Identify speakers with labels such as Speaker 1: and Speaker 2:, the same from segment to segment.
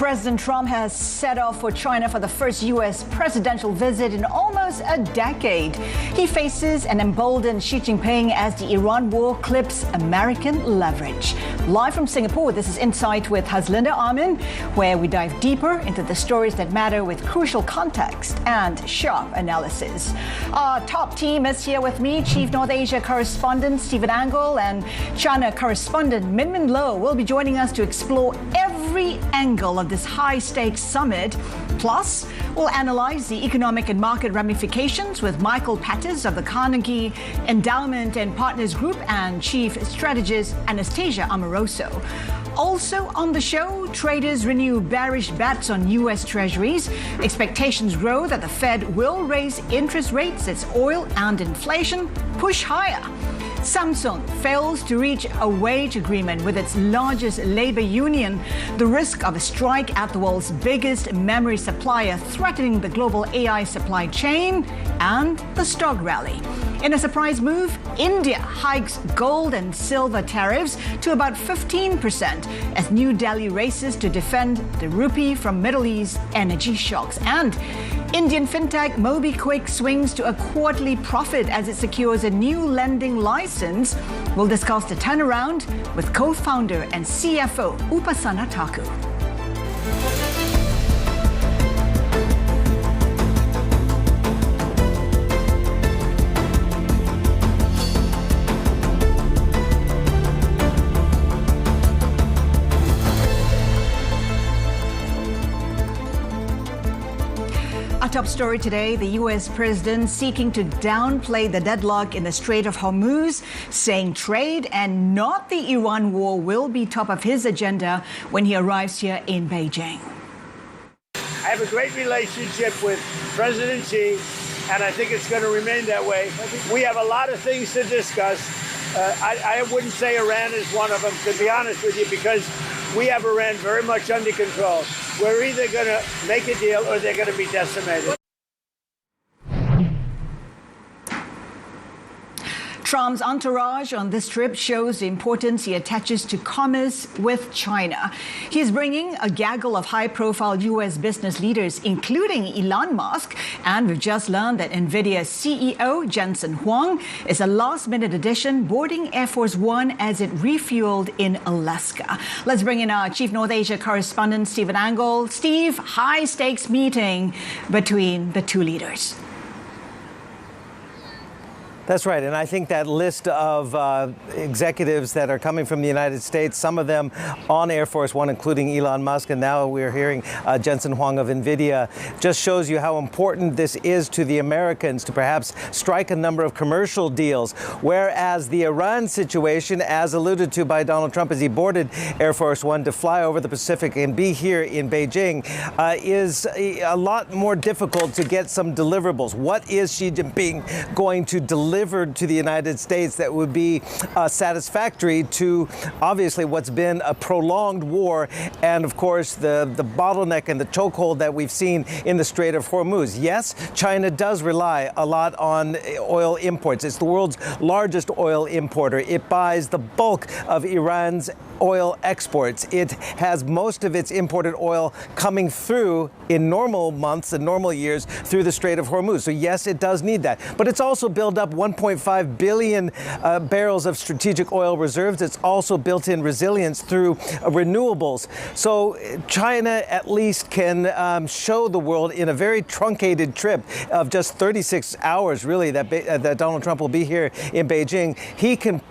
Speaker 1: President Trump has set off for China for the first U.S. presidential visit in almost a decade. He faces an emboldened Xi Jinping as the Iran war clips American leverage. Live from Singapore, this is Insight with Haslinda Amin, where we dive deeper into the stories that matter with crucial context and sharp analysis. Our top team is here with me, Chief North Asia correspondent Stephen Angle and China correspondent Minmin will be joining us to explore every angle of this high-stakes summit. Plus, we'll analyze the economic and market ramifications with Michael Pettis of the Carnegie Endowment and Partners Group and Chief Strategist Anastasia Amoroso. Also on the show, traders renew bearish bets on U.S. Treasuries. Expectations grow that the Fed will raise interest rates as oil and inflation push higher. Samsung fails to reach a wage agreement with its largest labor union. The risk of a strike at the world's biggest memory supplier threatening the global AI supply chain, and the stock rally. In a surprise move, India hikes gold and silver tariffs to about 15% as New Delhi races to defend the rupee from Middle East energy shocks. And Indian fintech MobiKwik swings to a quarterly profit as it secures a new lending license. We'll discuss the turnaround with co-founder and CFO Upasana Taku. Our top story today, the U.S. president seeking to downplay the deadlock in the Strait of Hormuz, saying trade and not the Iran war will be top of his agenda when he arrives here in Beijing.
Speaker 2: I have a great relationship with President Xi, and I think it's going to remain that way. We have a lot of things to discuss. I wouldn't say Iran is one of them, to be honest with you, because we have Iran very much under control. We're either going to make a deal or they're going to be decimated.
Speaker 1: Trump's entourage on this trip shows the importance he attaches to commerce with China. He's bringing a gaggle of high-profile U.S. business leaders, including Elon Musk, and we've just learned that Nvidia CEO Jensen Huang is a last-minute addition, boarding Air Force One as it refueled in Alaska. Let's bring in our Chief North Asia correspondent, Stephen Angle. Steve, high-stakes meeting between the two leaders.
Speaker 3: That's right, and I think that list of executives that are coming from the United States, some of them on Air Force One, including Elon Musk, and now we're hearing Jensen Huang of Nvidia, just shows you how important this is to the Americans to perhaps strike a number of commercial deals, whereas the Iran situation, as alluded to by Donald Trump as he boarded Air Force One to fly over the Pacific and be here in Beijing, is a lot more difficult to get some deliverables. What is Xi Jinping going to deliver to the United States that would be satisfactory to obviously what's been a prolonged war and, of course, the bottleneck and the chokehold that we've seen in the Strait of Hormuz? Yes, China does rely a lot on oil imports. It's the world's largest oil importer. It buys the bulk of Iran's oil exports. It has most of its imported oil coming through in normal months and normal years through the Strait of Hormuz. So yes, it does need that. But it's also built up 1.5 billion barrels of strategic oil reserves. It's also built in resilience through renewables. So China at least can show the world in a very truncated trip of just 36 hours, really, that Donald Trump will be here in Beijing. He can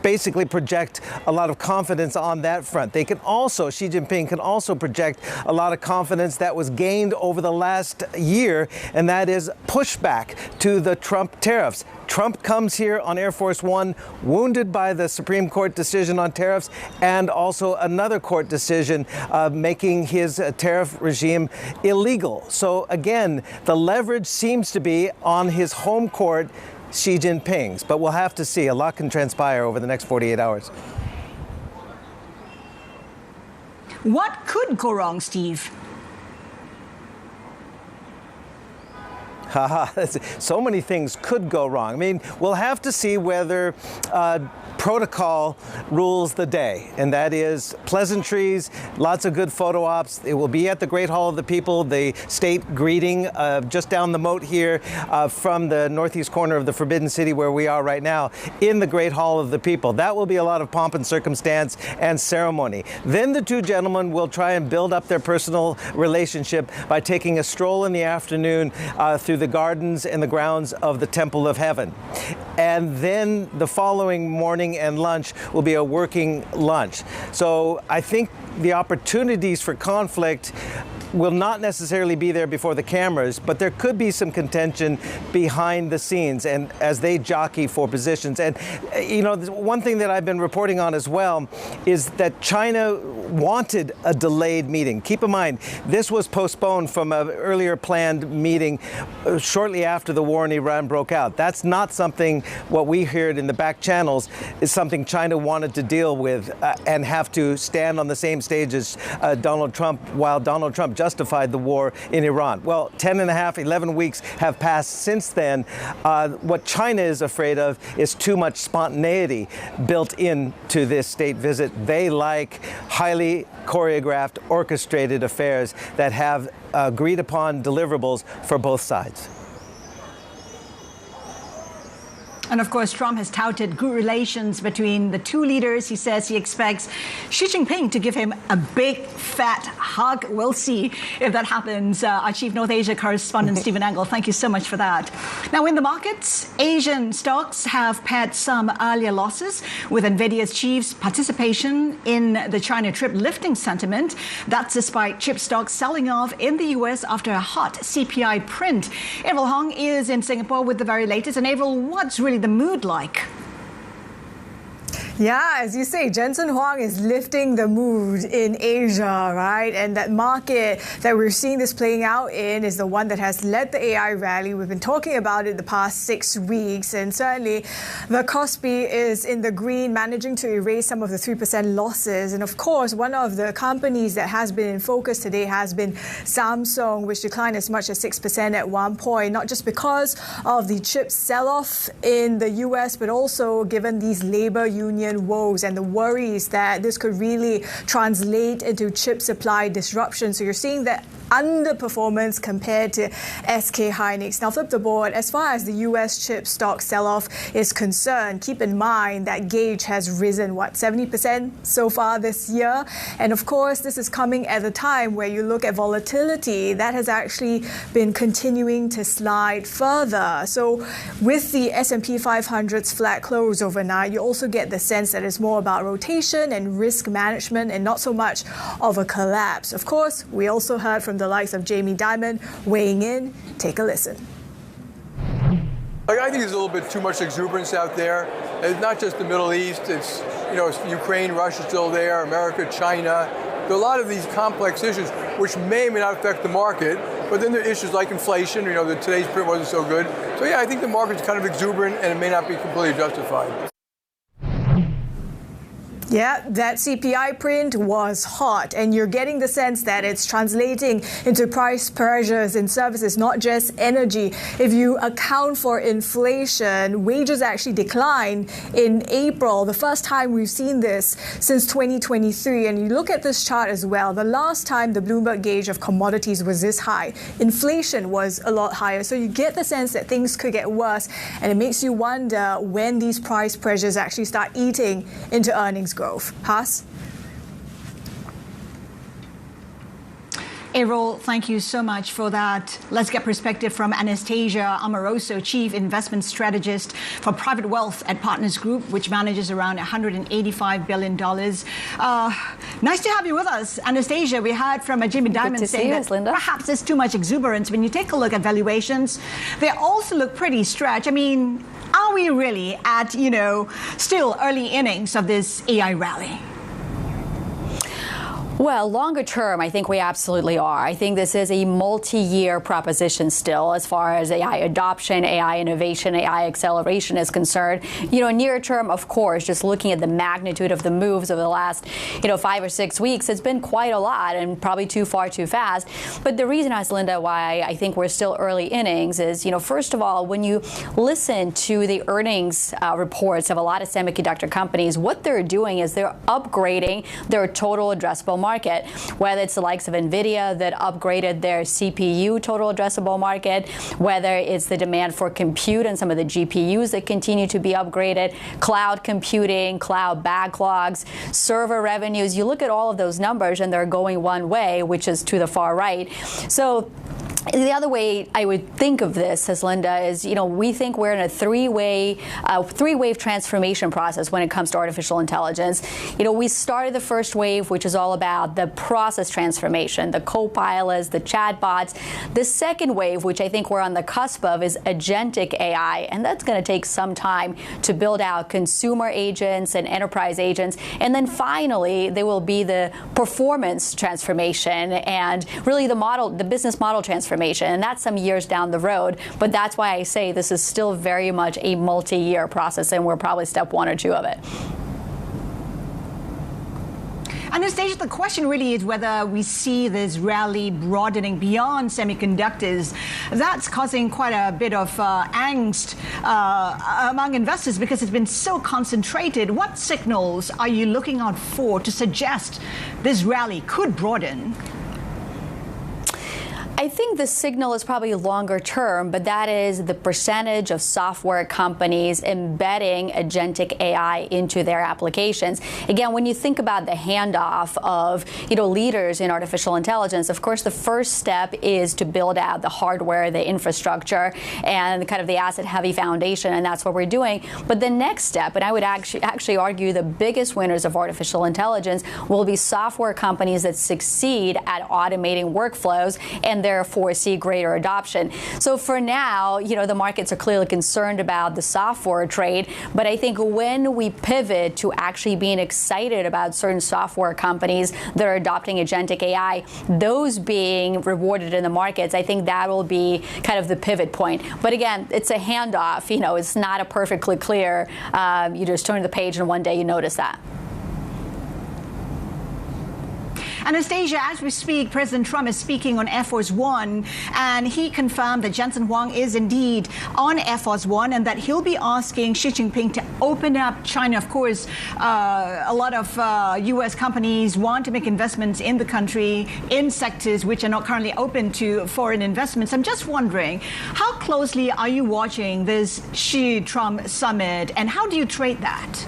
Speaker 3: basically project a lot of confidence on that front. They can also, Xi Jinping can also project a lot of confidence that was gained over the last year, and that is pushback to the Trump tariffs. Trump comes here on Air Force One, wounded by the Supreme Court decision on tariffs and also another court decision making his tariff regime illegal. So again, the leverage seems to be on his home court, Xi Jinping's, but we'll have to see. A lot can transpire over the next 48 hours.
Speaker 1: What could go wrong, Steve?
Speaker 3: So many things could go wrong. I mean, we'll have to see whether protocol rules the day, and that is pleasantries, lots of good photo ops. It will be at the Great Hall of the People, the state greeting just down the moat here from the northeast corner of the Forbidden City where we are right now, in the Great Hall of the People. That will be a lot of pomp and circumstance and ceremony. Then the two gentlemen will try and build up their personal relationship by taking a stroll in the afternoon through the gardens and the grounds of the Temple of Heaven. And then the following morning and lunch will be a working lunch. So I think the opportunities for conflict will not necessarily be there before the cameras, but there could be some contention behind the scenes and as they jockey for positions. And, you know, one thing that I've been reporting on as well is that China wanted a delayed meeting. Keep in mind, this was postponed from an earlier planned meeting shortly after the war in Iran broke out. That's not something, what we heard in the back channels, is something China wanted to deal with and have to stand on the same stage as Donald Trump, while Donald Trump justified the war in Iran. Well, 10 and a half, 11 weeks have passed since then. What China is afraid of is too much spontaneity built into this state visit. They like highly choreographed, orchestrated affairs that have agreed upon deliverables for both sides.
Speaker 1: And of course, Trump has touted good relations between the two leaders. He says he expects Xi Jinping to give him a big, fat hug. We'll see if that happens. Our Chief North Asia correspondent, Stephen Angle, thank you so much for that. Now, in the markets, Asian stocks have pared some earlier losses, with Nvidia's chief's participation in the China trip lifting sentiment. That's despite chip stocks selling off in the U.S. after a hot CPI print. Avril Hong is in Singapore with the very latest. And Avril, what's really the mood like?
Speaker 4: Yeah, as you say, Jensen Huang is lifting the mood in Asia, right? And that market that we're seeing this playing out in is the one that has led the AI rally. We've been talking about it the past 6 weeks, and certainly the Kospi is in the green, managing to erase some of the 3% losses. And of course, one of the companies that has been in focus today has been Samsung, which declined as much as 6% at one point, not just because of the chip sell-off in the US, but also given these labor union woes and the worries that this could really translate into chip supply disruption. So you're seeing that underperformance compared to SK Hynix. Now flip the board, as far as the US chip stock sell-off is concerned, keep in mind that gauge has risen, 70% so far this year. And of course, this is coming at a time where you look at volatility that has actually been continuing to slide further. So with the S&P 500's flat close overnight, you also get the sense that it's more about rotation and risk management and not so much of a collapse. Of course, we also heard from the likes of Jamie Dimon weighing in. Take a listen.
Speaker 5: I think there's a little bit too much exuberance out there. It's not just the Middle East. It's, it's Ukraine, Russia still there, America, China. There are a lot of these complex issues which may or may not affect the market. But then there are issues like inflation. That today's print wasn't so good. So yeah, I think the market's kind of exuberant and it may not be completely justified.
Speaker 4: Yeah, that CPI print was hot, and you're getting the sense that it's translating into price pressures in services, not just energy. If you account for inflation, wages actually declined in April, the first time we've seen this since 2023. And you look at this chart as well, the last time the Bloomberg gauge of commodities was this high, inflation was a lot higher. So you get the sense that things could get worse, and it makes you wonder when these price pressures actually start eating into earnings growth. Has?
Speaker 1: Avril, thank you so much for that. Let's get perspective from Anastasia Amoroso, Chief Investment Strategist for Private Wealth at Partners Group, which manages around $185 billion. Nice to have you with us, Anastasia. We heard from Jamie Dimon saying that perhaps there's too much exuberance. When you take a look at valuations, they also look pretty stretched. I mean, are we really at, still early innings of this AI rally?
Speaker 6: Well, longer term, I think we absolutely are. I think this is a multi-year proposition still as far as AI adoption, AI innovation, AI acceleration is concerned. Near term, of course, just looking at the magnitude of the moves over the last, 5 or 6 weeks, it's been quite a lot and probably too far too fast. But the reason, Haslinda, why I think we're still early innings is, first of all, when you listen to the earnings reports of a lot of semiconductor companies, what they're doing is they're upgrading their total addressable market, whether it's the likes of Nvidia that upgraded their CPU total addressable market, whether it's the demand for compute and some of the GPUs that continue to be upgraded, cloud computing, cloud backlogs, server revenues. You look at all of those numbers and they're going one way, which is to the far right. So the other way I would think of this, Haslinda, is, we think we're in a three-wave transformation process when it comes to artificial intelligence. We started the first wave, which is all about the process transformation, the co-pilots, the chatbots. The second wave, which I think we're on the cusp of, is agentic AI, and that's going to take some time to build out consumer agents and enterprise agents. And then finally, there will be the performance transformation and really the business model transformation. And that's some years down the road. But that's why I say this is still very much a multi-year process, and we're probably step 1 or 2 of it.
Speaker 1: Anastasia, the question really is whether we see this rally broadening beyond semiconductors. That's causing quite a bit of angst among investors because it's been so concentrated. What signals are you looking out for to suggest this rally could broaden?
Speaker 6: I think the signal is probably longer term, but that is the percentage of software companies embedding agentic AI into their applications. Again, when you think about the handoff of leaders in artificial intelligence, of course, the first step is to build out the hardware, the infrastructure, and kind of the asset-heavy foundation, and that's what we're doing. But the next step, and I would actually argue the biggest winners of artificial intelligence will be software companies that succeed at automating workflows and therefore see greater adoption. So for now, the markets are clearly concerned about the software trade, but I think when we pivot to actually being excited about certain software companies that are adopting agentic AI, those being rewarded in the markets, I think that will be kind of the pivot point. But again, it's a handoff. It's not a perfectly clear, you just turn the page and one day you notice that.
Speaker 1: Anastasia, as we speak, President Trump is speaking on Air Force One, and he confirmed that Jensen Huang is indeed on Air Force One and that he'll be asking Xi Jinping to open up China. Of course, a lot of U.S. companies want to make investments in the country in sectors which are not currently open to foreign investments. I'm just wondering, how closely are you watching this Xi-Trump summit, and how do you trade that?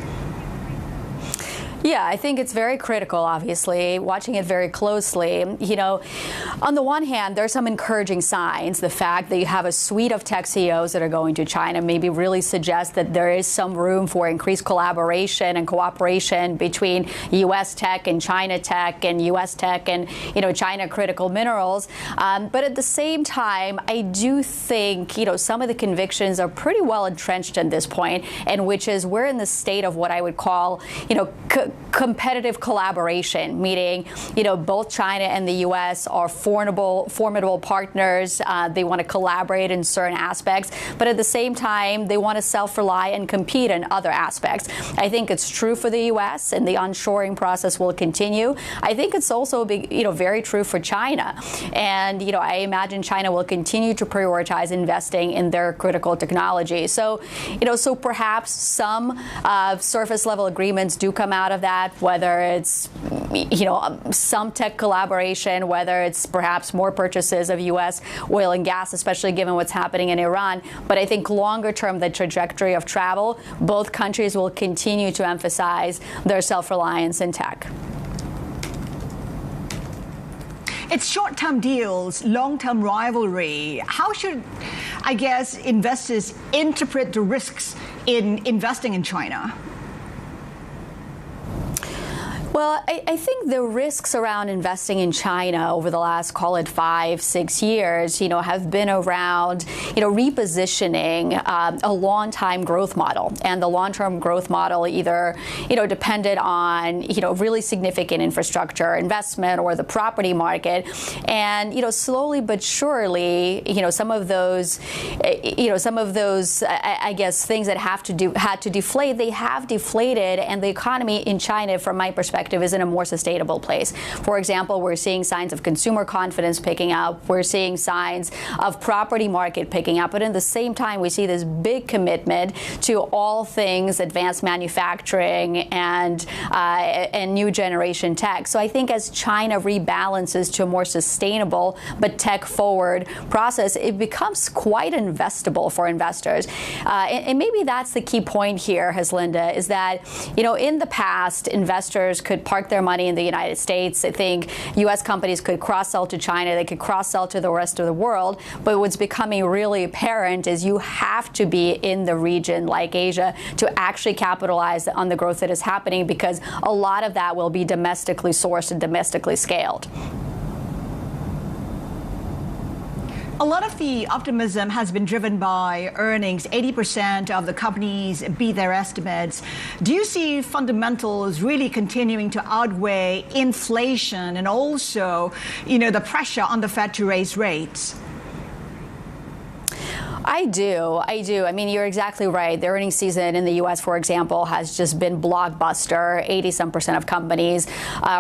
Speaker 6: Yeah, I think it's very critical, obviously, watching it very closely. On the one hand, there are some encouraging signs. The fact that you have a suite of tech CEOs that are going to China maybe really suggests that there is some room for increased collaboration and cooperation between U.S. tech and China tech and U.S. tech and, China critical minerals. But at the same time, I do think, some of the convictions are pretty well entrenched at this point, and which is we're in the state of what I would call, competitive collaboration, meaning, both China and the U.S. are formidable partners. They want to collaborate in certain aspects, but at the same time, they want to self-rely and compete in other aspects. I think it's true for the U.S. and the onshoring process will continue. I think it's also very true for China. And, I imagine China will continue to prioritize investing in their critical technology. So, so perhaps some surface level agreements do come out of that, whether it's, some tech collaboration, whether it's perhaps more purchases of U.S. oil and gas, especially given what's happening in Iran. But I think longer term, the trajectory of travel, both countries will continue to emphasize their self-reliance in tech.
Speaker 1: It's short-term deals, long-term rivalry. How should, investors interpret the risks in investing in China?
Speaker 6: Well, I think the risks around investing in China over the last, call it 5-6 years, have been around, repositioning a long-time growth model. And the long-term growth model either, depended on, really significant infrastructure investment or the property market. And, slowly but surely, some of those, I guess, things that had to deflate, they have deflated, and the economy in China, from my perspective, is in a more sustainable place. For example, we're seeing signs of consumer confidence picking up. We're seeing signs of property market picking up. But at the same time, we see this big commitment to all things advanced manufacturing and new generation tech. So I think as China rebalances to a more sustainable but tech-forward process, it becomes quite investable for investors. And maybe that's the key point here, Haslinda, is that, in the past, investors could park their money in the United States. I think U.S. companies could cross-sell to China. They could cross-sell to the rest of the world. But what's becoming really apparent is you have to be in the region like Asia to actually capitalize on the growth that is happening, because a lot of that will be domestically sourced and domestically scaled.
Speaker 1: A lot of the optimism has been driven by earnings. 80% of the companies beat their estimates. Do you see fundamentals really continuing to outweigh inflation and also, the pressure on the Fed to raise rates?
Speaker 6: I do. I mean, you're exactly right. The earnings season in the U.S., for example, has just been blockbuster. 80-some% of companies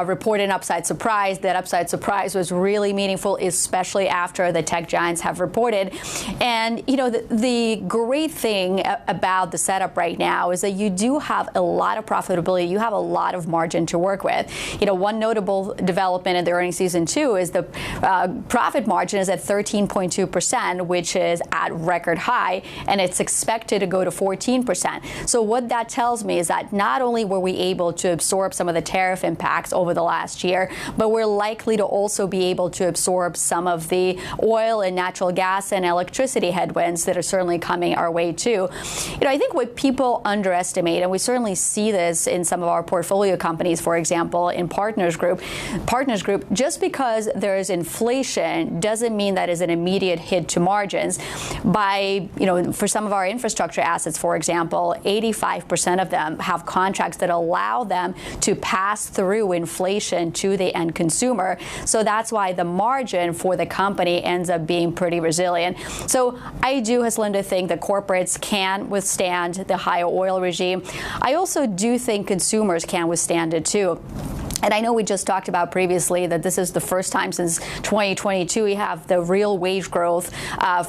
Speaker 6: reported an upside surprise. That upside surprise was really meaningful, especially after the tech giants have reported. And, the great thing about the setup right now is that you do have a lot of profitability. You have a lot of margin to work with. One notable development in the earnings season, too, is the profit margin is at 13.2%, which is at record high, and it's expected to go to 14%. So what that tells me is that not only were we able to absorb some of the tariff impacts over the last year, but we're likely to also be able to absorb some of the oil and natural gas and electricity headwinds that are certainly coming our way too. I think what people underestimate, and we certainly see this in some of our portfolio companies, for example, in Partners Group, just because there is inflation doesn't mean that is an immediate hit to margins. For some of our infrastructure assets, for example, 85% of them have contracts that allow them to pass through inflation to the end consumer. So that's why the margin for the company ends up being pretty resilient. So I do, Haslinda, think that corporates can withstand the higher oil regime. I also do think consumers can withstand it too. And I know we just talked about previously that this is the first time since 2022 we have the real wage growth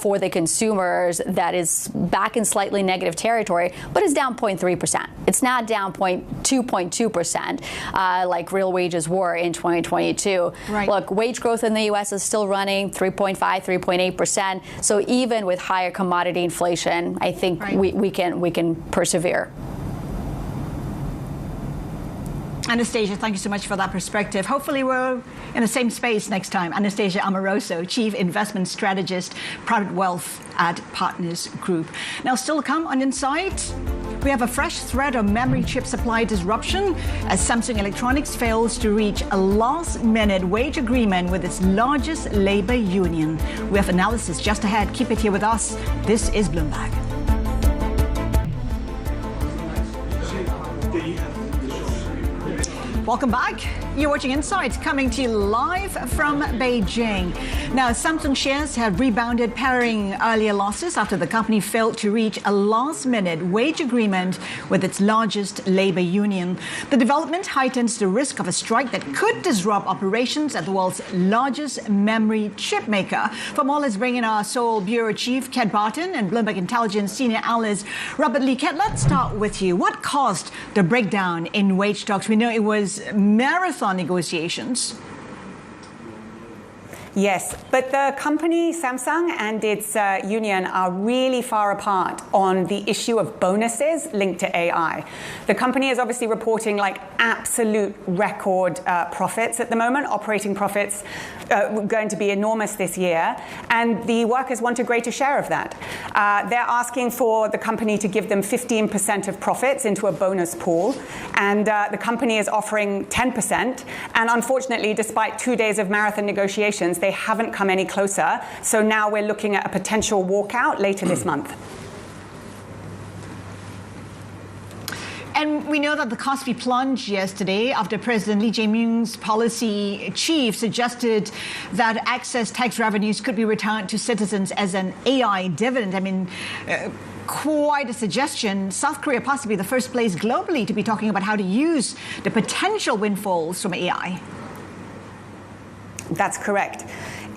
Speaker 6: for the consumers that is back in slightly negative territory, but it's down 0.3%. It's not down 2.2% like real wages were in 2022.
Speaker 1: Right.
Speaker 6: Look, wage growth in the U.S. is still running 3.5, 3.8%. So even with higher commodity inflation, I think we can persevere.
Speaker 1: Anastasia, thank you so much for that perspective. Hopefully we're in the same space next time. Anastasia Amoroso, Chief Investment Strategist, Private Wealth at Partners Group. Now, still to come on Insight, we have a fresh threat of memory chip supply disruption as Samsung Electronics fails to reach a last-minute wage agreement with its largest labor union. We have analysis just ahead. Keep it here with us. This is Bloomberg. Welcome back. You're watching Insights, coming to you live from Beijing. Now, Samsung shares have rebounded, parrying earlier losses after the company failed to reach a last-minute wage agreement with its largest labor union. The development heightens the risk of a strike that could disrupt operations at the world's largest memory chip maker. For more, let's bring in our Seoul Bureau Chief, Kat Barton, and Bloomberg Intelligence Senior Analyst, Robert Lee. Kat, let's start with you. What caused the breakdown in wage talks? We know it was marathon negotiations.
Speaker 7: Yes, but the company Samsung and its union are really far apart on the issue of bonuses linked to AI. The company is obviously reporting like absolute record profits at the moment, operating profits going to be enormous this year, and the workers want a greater share of that. They're asking for the company to give them 15% of profits into a bonus pool, and the company is offering 10%, and unfortunately, despite 2 days of marathon negotiations, they haven't come any closer. So now we're looking at a potential walkout later this month.
Speaker 1: And we know that the Kospi plunged yesterday after President Lee Jae-myung's policy chief suggested that excess tax revenues could be returned to citizens as an AI dividend. I mean, quite a suggestion. South Korea possibly the first place globally to be talking about how to use the potential windfalls from AI.
Speaker 7: That's correct.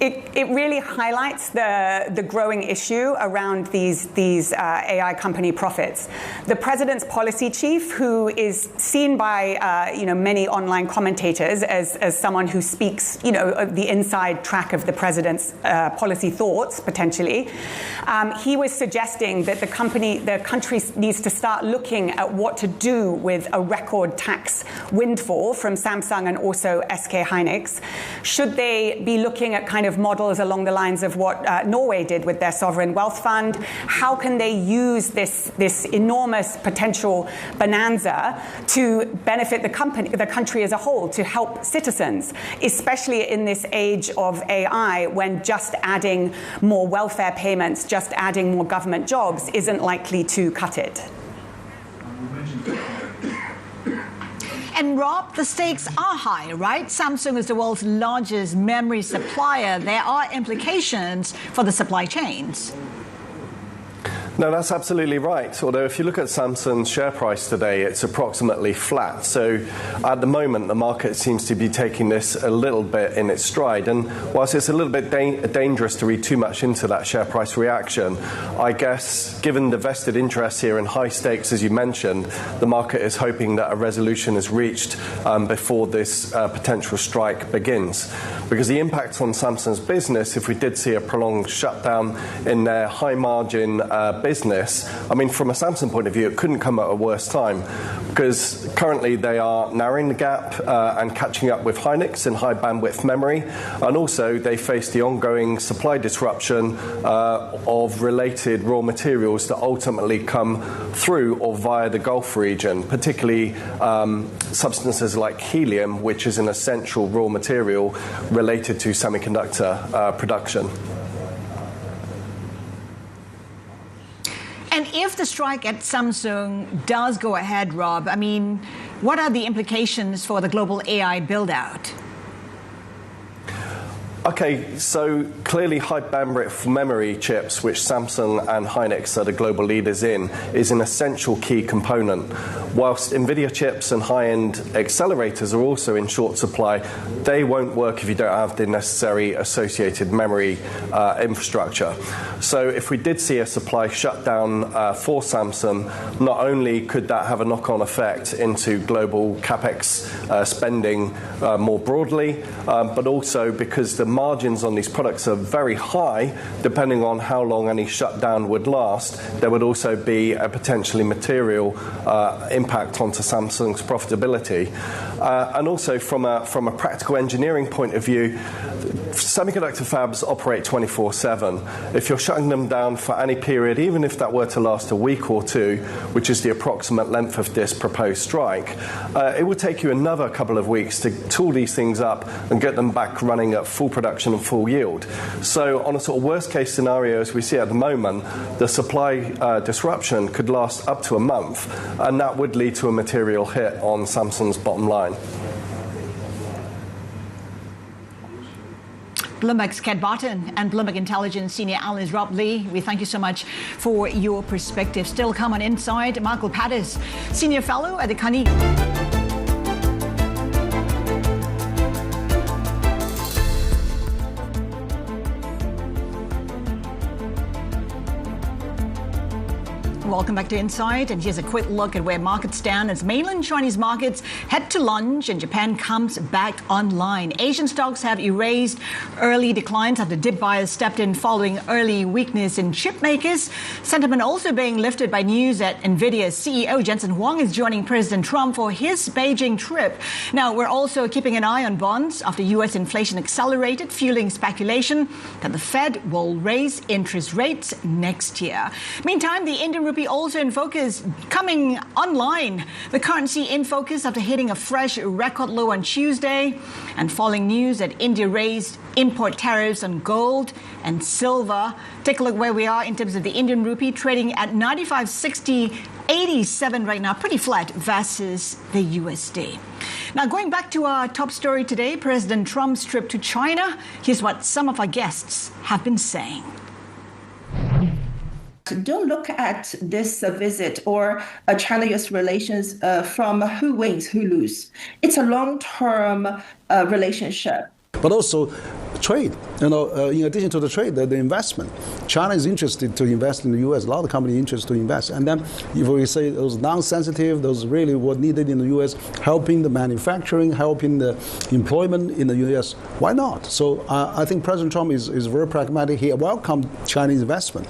Speaker 7: It really highlights the growing issue around these AI company profits. The president's policy chief, who is seen by many online commentators as someone who speaks the inside track of the president's policy thoughts potentially, he was suggesting that the country needs to start looking at what to do with a record tax windfall from Samsung and also SK Hynix. Should they be looking at kind of models along the lines of what Norway did with their sovereign wealth fund? How can they use this enormous potential bonanza to benefit the country as a whole, to help citizens, especially in this age of AI, when just adding more welfare payments, just adding more government jobs isn't likely to cut it?
Speaker 1: And Rob, the stakes are high, right? Samsung is the world's largest memory supplier. There are implications for the supply chains.
Speaker 8: No, that's absolutely right. Although if you look at Samsung's share price today, it's approximately flat. So at the moment, the market seems to be taking this a little bit in its stride. And whilst it's a little bit dangerous to read too much into that share price reaction, I guess given the vested interest here in high stakes, as you mentioned, the market is hoping that a resolution is reached before this potential strike begins. Because the impact on Samsung's business, if we did see a prolonged shutdown in their high margin business, I mean, from a Samsung point of view, it couldn't come at a worse time, because currently they are narrowing the gap and catching up with Hynix in high bandwidth memory, and also they face the ongoing supply disruption of related raw materials that ultimately come through or via the Gulf region, particularly substances like helium, which is an essential raw material related to semiconductor production.
Speaker 1: And if the strike at Samsung does go ahead, Rob, I mean, what are the implications for the global AI build-out?
Speaker 8: Okay, so clearly high bandwidth memory chips, which Samsung and Hynix are the global leaders in, is an essential key component. Whilst Nvidia chips and high-end accelerators are also in short supply, they won't work if you don't have the necessary associated memory infrastructure. So if we did see a supply shutdown for Samsung, not only could that have a knock-on effect into global capex spending more broadly, but also because the margins on these products are very high, depending on how long any shutdown would last, there would also be a potentially material impact onto Samsung's profitability. And also from a practical engineering point of view, semiconductor fabs operate 24/7. If you're shutting them down for any period, even if that were to last a week or two, which is the approximate length of this proposed strike, it would take you another couple of weeks to tool these things up and get them back running at full production and full yield. So on a sort of worst case scenario as we see at the moment, the supply disruption could last up to a month, and that would lead to a material hit on Samsung's bottom line.
Speaker 1: Bloomberg's Kat Barton and Bloomberg Intelligence senior analyst Rob Lee, we thank you so much for your perspective. Still come on Inside, Michael Pettis, senior fellow at the Carnegie. welcome back to Insight. And here's a quick look at where markets stand as mainland Chinese markets head to lunch and Japan comes back online. Asian stocks have erased early declines after dip buyers stepped in following early weakness in chip makers. Sentiment also being lifted by news that Nvidia CEO Jensen Huang is joining President Trump for his Beijing trip. Now, we're also keeping an eye on bonds after U.S. inflation accelerated, fueling speculation that the Fed will raise interest rates next year. Meantime, the Indian rupee also in focus, coming online. The currency in focus after hitting a fresh record low on Tuesday and falling news that India raised import tariffs on gold and silver. Take a look where we are in terms of the Indian rupee, trading at 95.6087 right now, pretty flat versus the USD. Now, going back to our top story today, President Trump's trip to China. Here's what some of our guests have been saying.
Speaker 9: Don't look at this visit or China-US relations from who wins, who lose. It's a long-term relationship.
Speaker 10: But also trade, in addition to the trade, the investment. China is interested to invest in the U.S. A lot of companies interested to invest. And then if we say those non-sensitive, those really what needed in the U.S., helping the manufacturing, helping the employment in the U.S., why not? So I think President Trump is very pragmatic. He welcomed Chinese investment.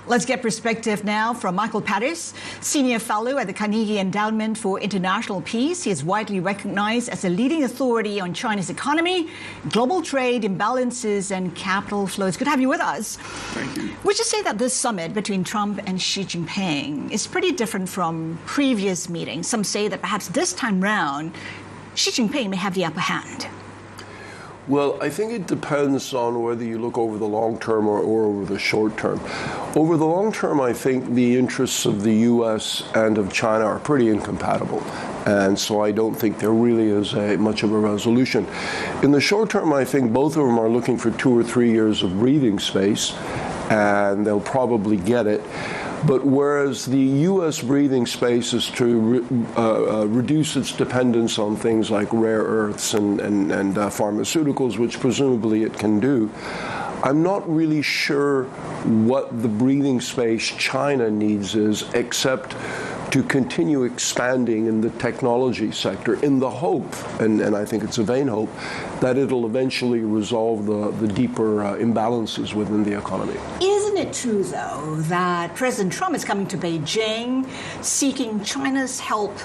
Speaker 1: Let's get perspective now from Michael Pettis, Senior Fellow at the Carnegie Endowment for International Peace. He is widely recognized as a leading authority on China's economy, global trade, imbalances, and capital flows. Good to have you with us.
Speaker 11: Thank you.
Speaker 1: Would you say that this summit between Trump and Xi Jinping is pretty different from previous meetings? Some say that perhaps this time round, Xi Jinping may have the upper hand.
Speaker 11: Well, I think it depends on whether you look over the long term or over the short term. Over the long term, I think the interests of the U.S. and of China are pretty incompatible. And so I don't think there really is much of a resolution. In the short term, I think both of them are looking for 2 or 3 years of breathing space, and they'll probably get it. But whereas the U.S. breathing space is to reduce its dependence on things like rare earths and pharmaceuticals, which presumably it can do, I'm not really sure what the breathing space China needs is, except to continue expanding in the technology sector in the hope, and I think it's a vain hope, that it'll eventually resolve the deeper imbalances within the economy.
Speaker 1: Isn't it true, though, that President Trump is coming to Beijing seeking China's help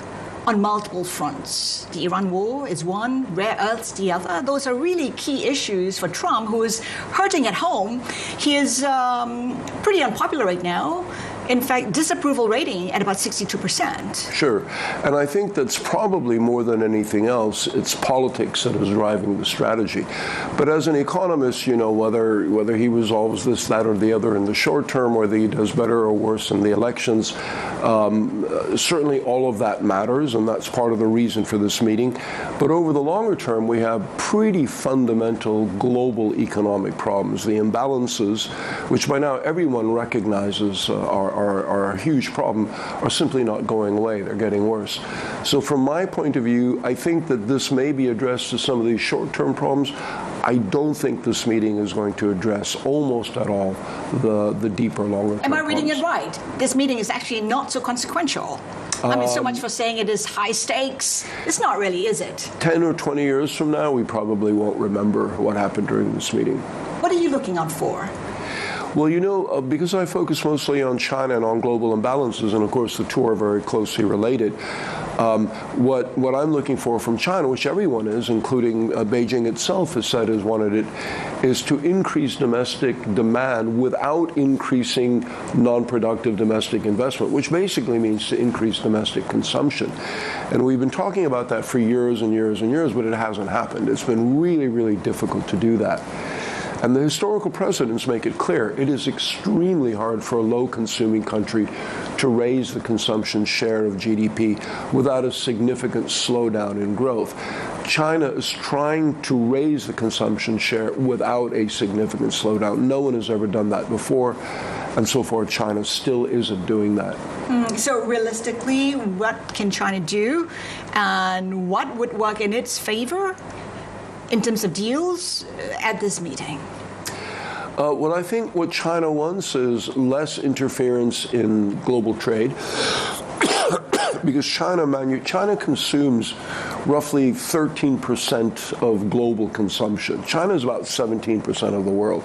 Speaker 1: on multiple fronts? The Iran war is one, rare earths the other. Those are really key issues for Trump, who is hurting at home. He is pretty unpopular right now. In fact, disapproval rating at about 62%. Sure.
Speaker 11: And I think that's probably more than anything else, it's politics that is driving the strategy. But as an economist, whether he resolves this, that, or the other in the short term, whether he does better or worse in the elections, certainly all of that matters, and that's part of the reason for this meeting. But over the longer term, we have pretty fundamental global economic problems. The imbalances, which by now everyone recognizes are a huge problem, are simply not going away. They're getting worse. So from my point of view, I think that this may be addressed to some of these short-term problems. I don't think this meeting is going to address almost at all the deeper, longer-term
Speaker 1: Am I reading
Speaker 11: problems.
Speaker 1: it right? This meeting is actually not so consequential. I mean, so much for saying it is high stakes. It's not really, is it?
Speaker 11: 10 or 20 years from now, we probably won't remember what happened during this meeting.
Speaker 1: What are you looking out for?
Speaker 11: Well, because I focus mostly on China and on global imbalances, and of course the two are very closely related, what I'm looking for from China, which everyone is, including Beijing itself has said has wanted it, is to increase domestic demand without increasing non-productive domestic investment, which basically means to increase domestic consumption. And we've been talking about that for years and years and years, but it hasn't happened. It's been really, really difficult to do that. And the historical precedents make it clear it is extremely hard for a low-consuming country to raise the consumption share of GDP without a significant slowdown in growth. China is trying to raise the consumption share without a significant slowdown. No one has ever done that before, and so far China still isn't doing that.
Speaker 1: So realistically, what can China do, and what would work in its favor in terms of deals at this meeting?
Speaker 11: Well, I think what China wants is less interference in global trade. Because China consumes roughly 13% of global consumption. China is about 17% of the world.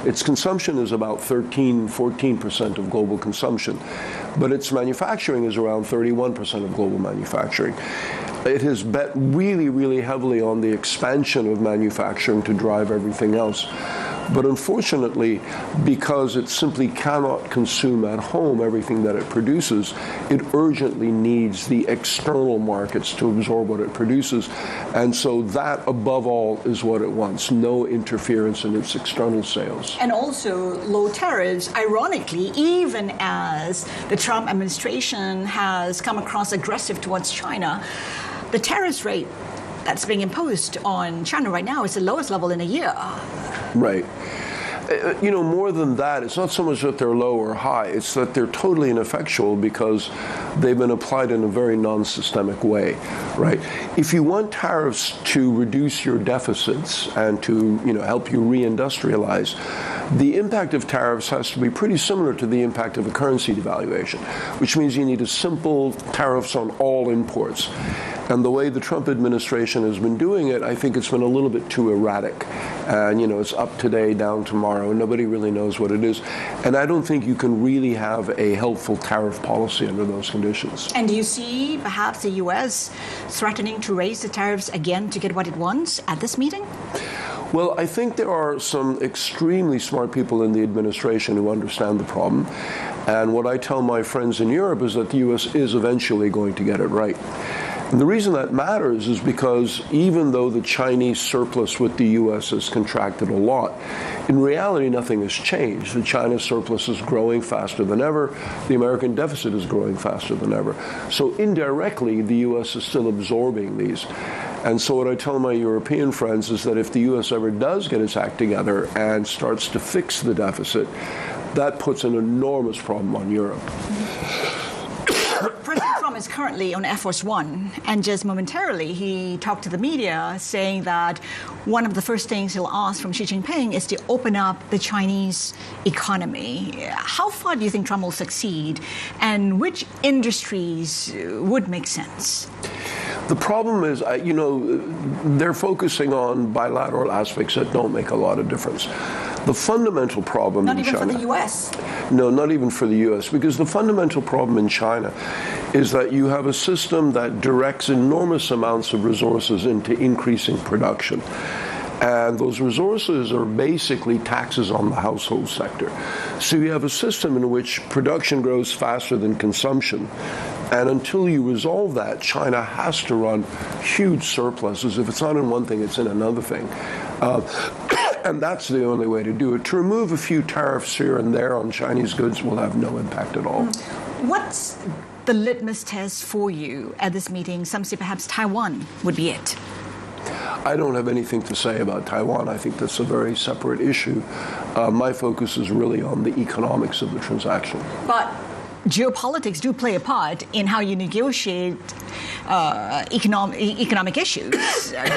Speaker 11: Its consumption is about 14% of global consumption. But its manufacturing is around 31% of global manufacturing. It has bet really, really heavily on the expansion of manufacturing to drive everything else. But unfortunately, because it simply cannot consume at home everything that it produces, it urgently needs the external markets to absorb what it produces. And so that, above all, is what it wants, no interference in its external sales.
Speaker 1: And also low tariffs, ironically, even as the Trump administration has come across aggressive towards China, the tariffs rate that's being imposed on China right now is the lowest level in a year.
Speaker 11: Right. You know, more than that, it's not so much that they're low or high, it's that they're totally ineffectual because they've been applied in a very non-systemic way, right? If you want tariffs to reduce your deficits and to, help you reindustrialize, the impact of tariffs has to be pretty similar to the impact of a currency devaluation, which means you need a simple tariffs on all imports. And the way the Trump administration has been doing it, I think it's been a little bit too erratic. And, it's up today, down tomorrow, and nobody really knows what it is. And I don't think you can really have a helpful tariff policy under those conditions.
Speaker 1: And do you see perhaps the U.S. threatening to raise the tariffs again to get what it wants at this meeting?
Speaker 11: Well, I think there are some extremely smart people in the administration who understand the problem. And what I tell my friends in Europe is that the U.S. is eventually going to get it right. And the reason that matters is because even though the Chinese surplus with the U.S. has contracted a lot, in reality nothing has changed. The China surplus is growing faster than ever. The American deficit is growing faster than ever. So indirectly, the U.S. is still absorbing these. And so what I tell my European friends is that if the U.S. ever does get its act together and starts to fix the deficit, that puts an enormous problem on Europe.
Speaker 1: President Trump is currently on Air Force One, and just momentarily he talked to the media saying that one of the first things he'll ask from Xi Jinping is to open up the Chinese economy. How far do you think Trump will succeed, and which industries would make sense?
Speaker 11: The problem is, they're focusing on bilateral aspects that don't make a lot of difference. The fundamental problem in China... Not
Speaker 1: even for the U.S.?
Speaker 11: No, not even for the U.S., because the fundamental problem in China is that you have a system that directs enormous amounts of resources into increasing production. And those resources are basically taxes on the household sector. So you have a system in which production grows faster than consumption. And until you resolve that, China has to run huge surpluses. If it's not in one thing, it's in another thing. And that's the only way to do it. To remove a few tariffs here and there on Chinese goods will have no impact at all.
Speaker 1: What's the litmus test for you at this meeting? Some say perhaps Taiwan would be it.
Speaker 11: I don't have anything to say about Taiwan. I think that's a very separate issue. My focus is really on the economics of the transaction.
Speaker 1: But geopolitics do play a part in how you negotiate economic issues.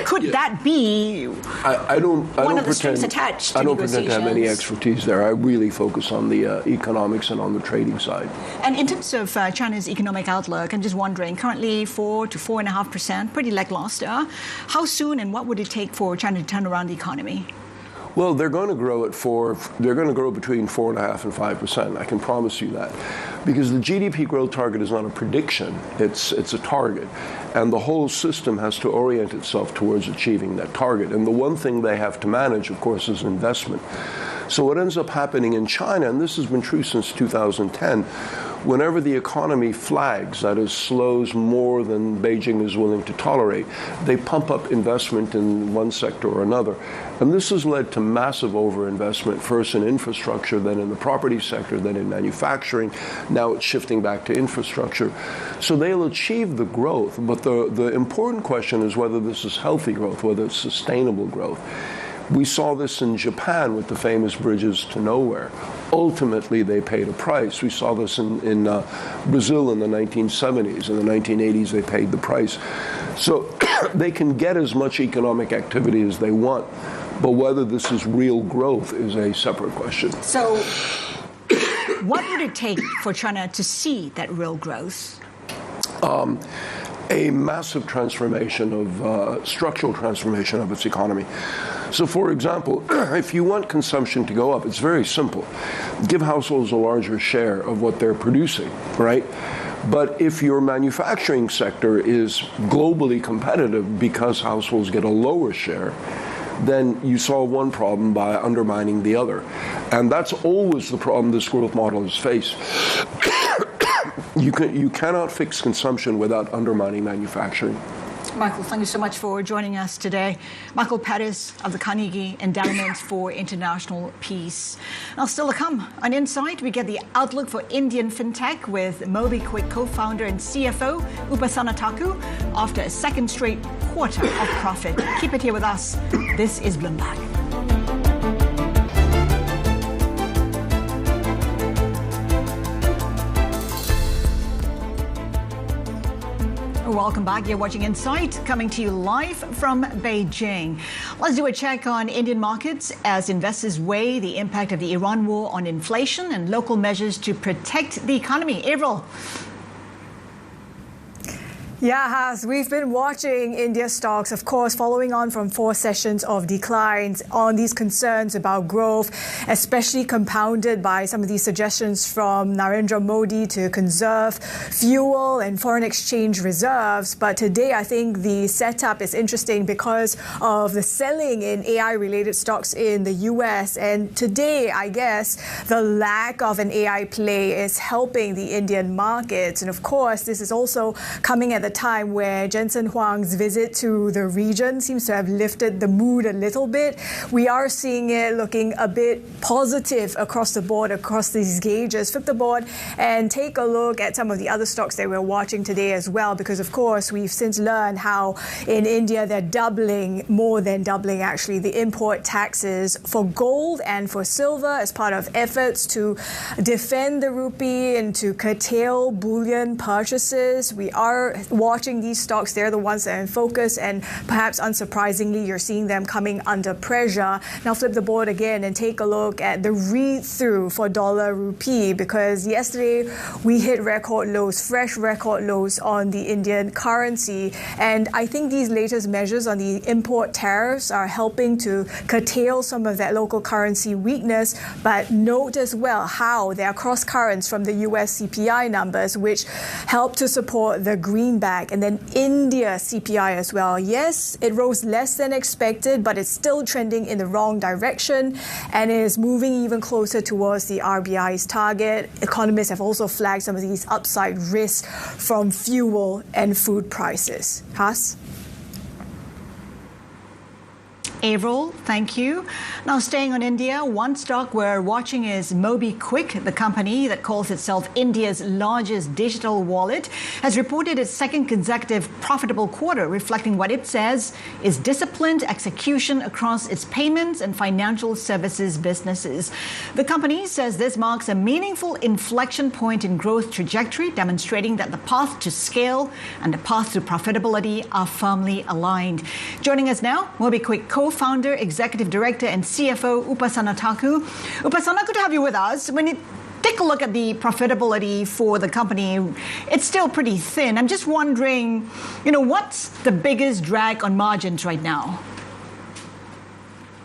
Speaker 1: Could that be one of the strings attached to
Speaker 11: I don't pretend to have any expertise there. I really focus on the economics and on the trading side.
Speaker 1: And in terms of China's economic outlook, I'm just wondering, currently 4 to 4.5%, pretty lackluster. How soon and what would it take for China to turn around the economy?
Speaker 11: Well, they're going to grow they're going to grow between 4.5% and 5%. I can promise you that. Because the GDP growth target is not a prediction, it's a target. And the whole system has to orient itself towards achieving that target. And the one thing they have to manage, of course, is investment. So what ends up happening in China, and this has been true since 2010, whenever the economy flags, that is, slows more than Beijing is willing to tolerate, they pump up investment in one sector or another. And this has led to massive overinvestment, first in infrastructure, then in the property sector, then in manufacturing. Now it's shifting back to infrastructure. So they'll achieve the growth, but the important question is whether this is healthy growth, whether it's sustainable growth. We saw this in Japan with the famous bridges to nowhere. Ultimately, they paid a price. We saw this in Brazil in the 1970s. In the 1980s, they paid the price. So they can get as much economic activity as they want, But whether this is real growth is a separate question.
Speaker 1: So what would it take for China to see that real growth?
Speaker 11: A massive transformation of structural transformation of its economy. So, for example, if you want consumption to go up, it's very simple. Give households a larger share of what they're producing, right? But if your manufacturing sector is globally competitive because households get a lower share, then you solve one problem by undermining the other. And that's always the problem this growth model has faced. You cannot fix consumption without undermining manufacturing.
Speaker 1: Michael, thank you so much for joining us today. Michael Pettis of the Carnegie Endowment for International Peace. Now, still to come, on Insight, we get the outlook for Indian fintech with MobiKwik co-founder and CFO Upasana Taku after a second straight quarter of profit. Keep it here with us. This is Bloomberg. Welcome back. You're watching Insight, coming to you live from Beijing. Let's do a check on Indian markets as investors weigh the impact of the Iran war on inflation and local measures to protect the economy. Avril.
Speaker 4: Yeah, Has, we've been watching India stocks, of course, following on from 4 sessions of declines on these concerns about growth, especially compounded by some of these suggestions from Narendra Modi to conserve fuel and foreign exchange reserves. But today, I think the setup is interesting because of the selling in AI-related stocks in the US. And today, I guess, the lack of an AI play is helping the Indian markets. And of course, this is also coming at the time where Jensen Huang's visit to the region seems to have lifted the mood a little bit. We are seeing it looking a bit positive across the board, across these gauges. Flip the board and take a look at some of the other stocks that we're watching today as well, because of course we've since learned how in India they're doubling, more than doubling actually, the import taxes for gold and for silver as part of efforts to defend the rupee and to curtail bullion purchases. We are watching these stocks. They're the ones that are in focus, and perhaps unsurprisingly, you're seeing them coming under pressure. Now flip the board again and take a look at the read-through for dollar rupee, because yesterday we hit record lows, fresh record lows on the Indian currency. And I think these latest measures on the import tariffs are helping to curtail some of that local currency weakness. But note as well how there are cross currents from the US CPI numbers, which help to support the greenback. And then India CPI as well. Yes, it rose less than expected, but it's still trending in the wrong direction and is moving even closer towards the RBI's target. Economists have also flagged some of these upside risks from fuel and food prices. Has?
Speaker 1: Avril, thank you. Now, staying on India, one stock we're watching is MobiKwik. The company that calls itself India's largest digital wallet has reported its second consecutive profitable quarter, reflecting what it says is disciplined execution across its payments and financial services businesses. The company says this marks a meaningful inflection point in growth trajectory, demonstrating that the path to scale and the path to profitability are firmly aligned. Joining us now, MobiKwik co-founder, executive director, and CFO Upasana Taku. Upasana, good to have you with us. When you take a look at the profitability for the company, it's still pretty thin. I'm just wondering, what's the biggest drag on margins right now?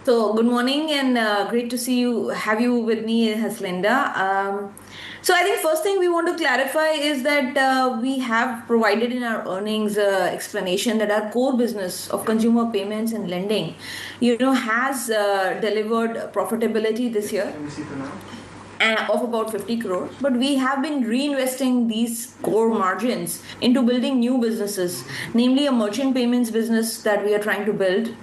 Speaker 12: So good morning, and great to have you with me, Haslinda. So I think first thing we want to clarify is that we have provided in our earnings explanation that our core business of consumer payments and lending, has delivered profitability this year of about 50 crore. But we have been reinvesting these core margins into building new businesses, namely a merchant payments business that we are trying to build.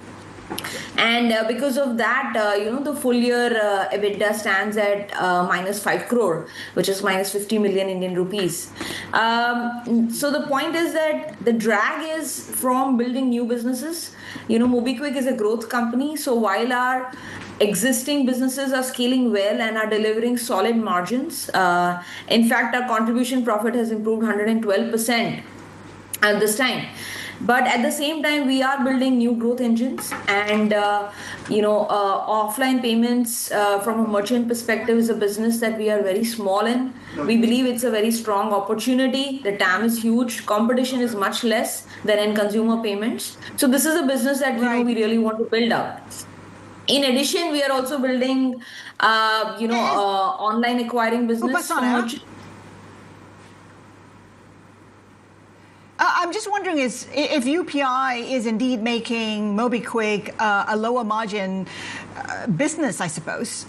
Speaker 12: And because of that, the full year EBITDA stands at minus 5 crore, which is minus 50 million Indian rupees. So the point is that the drag is from building new businesses. MobiKwik is a growth company. So while our existing businesses are scaling well and are delivering solid margins, in fact, our contribution profit has improved 112% at this time. But at the same time, we are building new growth engines, and offline payments from a merchant perspective is a business that we are very small in. We believe it's a very strong opportunity. The TAM is huge. Competition is much less than in consumer payments. So this is a business that we really want to build up. In addition, we are also building, online acquiring business.
Speaker 1: I'm just wondering if UPI is indeed making MobiKwik a lower margin business, I suppose.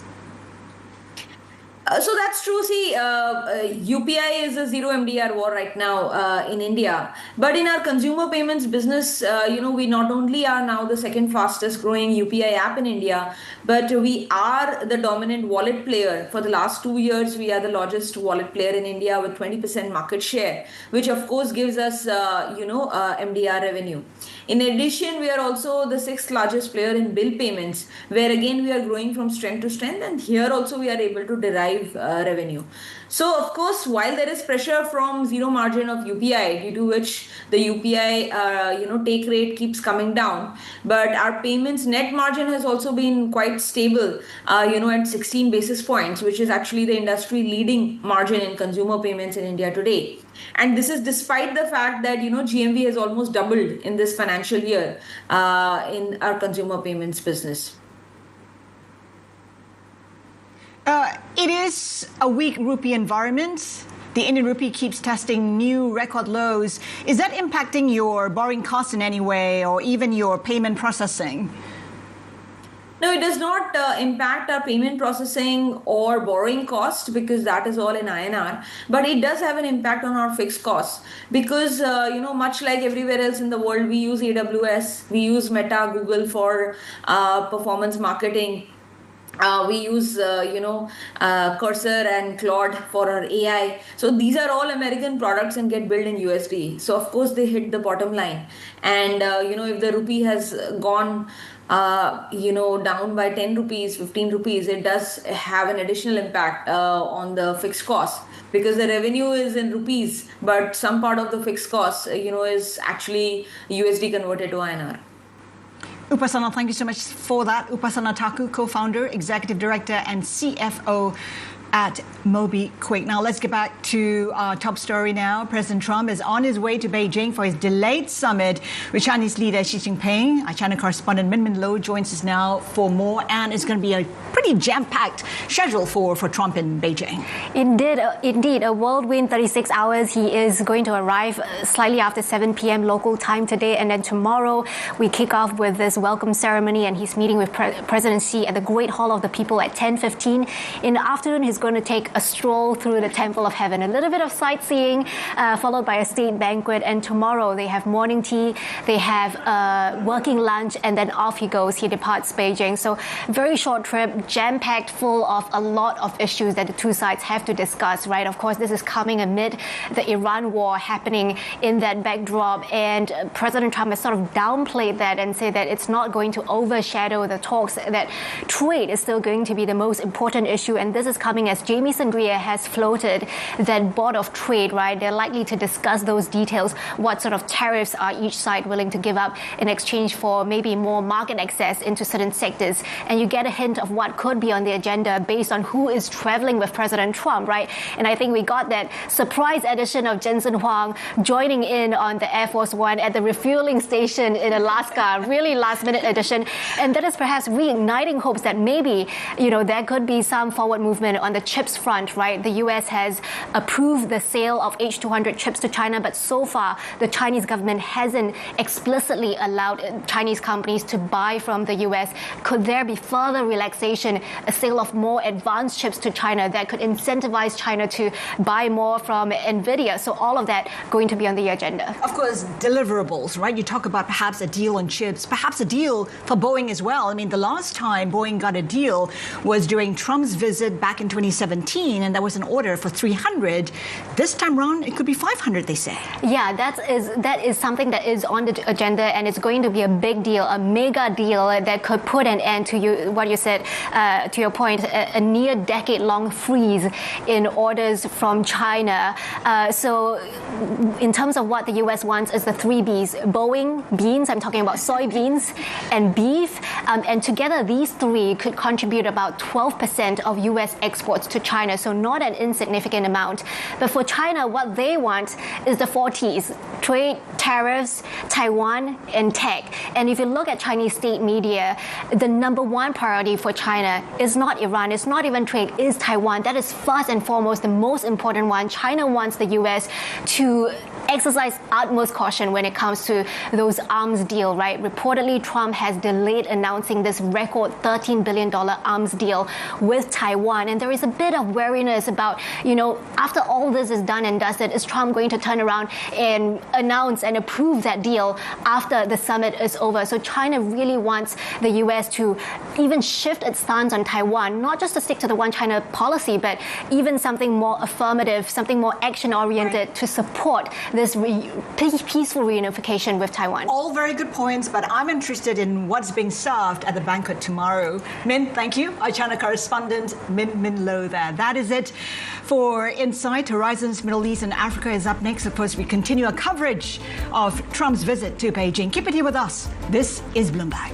Speaker 12: So that's true. See, UPI is a zero MDR war right now in India. But in our consumer payments business, we not only are now the second fastest growing UPI app in India, but we are the dominant wallet player. For the last 2 years, we are the largest wallet player in India with 20% market share, which of course gives us, MDR revenue. In addition, we are also the 6th largest player in bill payments, where again we are growing from strength to strength, and here also we are able to derive revenue. So of course, while there is pressure from zero margin of UPI, due to which the UPI take rate keeps coming down, but our payments net margin has also been quite stable, at 16 basis points, which is actually the industry leading margin in consumer payments in India today. And this is despite the fact that GMV has almost doubled in this financial year in our consumer payments business.
Speaker 1: It is a weak rupee environment. The Indian rupee keeps testing new record lows. Is that impacting your borrowing costs in any way, or even your payment processing?
Speaker 12: No, it does not impact our payment processing or borrowing cost, because that is all in INR. But it does have an impact on our fixed costs, because, much like everywhere else in the world, we use AWS, we use Meta, Google for performance marketing. We use, Cursor and Claude for our AI. So these are all American products and get billed in USD. So of course they hit the bottom line. And, if the rupee has gone, down by 10 rupees, 15 rupees, it does have an additional impact on the fixed cost, because the revenue is in rupees, but some part of the fixed cost, is actually USD converted to INR.
Speaker 1: Upasana, thank you so much for that. Upasana Taku, co-founder, executive director, and CFO at MobiKwik. Now let's get back to our top story now. President Trump is on his way to Beijing for his delayed summit with Chinese leader Xi Jinping. Our China correspondent Minmin joins us now for more, and it's going to be a pretty jam-packed schedule for Trump in Beijing.
Speaker 13: Indeed, a whirlwind 36 hours. He is going to arrive slightly after 7 p.m. local time today, and then tomorrow we kick off with this welcome ceremony, and he's meeting with President Xi at the Great Hall of the People at 10:15. In the afternoon, he's going to take a stroll through the Temple of Heaven, a little bit of sightseeing, followed by a state banquet, and tomorrow they have morning tea, they have a working lunch, and then off he goes. He departs Beijing. So very short trip, jam-packed, full of a lot of issues that the two sides have to discuss, right? Of course, this is coming amid the Iran war happening in that backdrop, and President Trump has sort of downplayed that and said that it's not going to overshadow the talks, that trade is still going to be the most important issue, and this is coming as Jamie Sandria has floated that board of trade, right? They're likely to discuss those details. What sort of tariffs are each side willing to give up in exchange for maybe more market access into certain sectors? And you get a hint of what could be on the agenda based on who is traveling with President Trump, right? And I think we got that surprise edition of Jensen Huang joining in on the Air Force One at the refueling station in Alaska, really last-minute edition. And that is perhaps reigniting hopes that maybe, there could be some forward movement on the chips front, right? The U.S. has approved the sale of H200 chips to China, but so far the Chinese government hasn't explicitly allowed Chinese companies to buy from the U.S. Could there be further relaxation, a sale of more advanced chips to China that could incentivize China to buy more from Nvidia? So all of that going to be on the agenda.
Speaker 1: Of course, deliverables, right? You talk about perhaps a deal on chips, perhaps a deal for Boeing as well. I mean, the last time Boeing got a deal was during Trump's visit back in 2018 2017, and there was an order for 300. This time around, it could be 500, they say.
Speaker 13: Yeah, that is something that is on the agenda, and it's going to be a big deal, a mega deal that could put an end to what you said, to your point, a near decade-long freeze in orders from China. So in terms of what the U.S. wants is the 3 Bs, Boeing, beans, I'm talking about soybeans, and beef, and together these 3 could contribute about 12% of U.S. exports to China, so not an insignificant amount. But for China, what they want is the 4 Ts, trade, tariffs, Taiwan, and tech. And if you look at Chinese state media, the number 1 priority for China is not Iran, it's not even trade, is Taiwan. That is first and foremost the most important one. China wants the U.S. to exercise utmost caution when it comes to those arms deal, right? Reportedly, Trump has delayed announcing this record $13 billion arms deal with Taiwan. And there is a bit of wariness about, after all this is done and dusted, is Trump going to turn around and announce and approve that deal after the summit is over? So China really wants the U.S. to even shift its stance on Taiwan, not just to stick to the one China policy, but even something more affirmative, something more action-oriented to support this peaceful reunification with Taiwan.
Speaker 1: All very good points, but I'm interested in what's being served at the banquet tomorrow. Min, thank you. Our China correspondent, Minmin there. That is it for Insight. Horizons Middle East and Africa is up next. Of course, we continue our coverage of Trump's visit to Beijing. Keep it here with us. This is Bloomberg.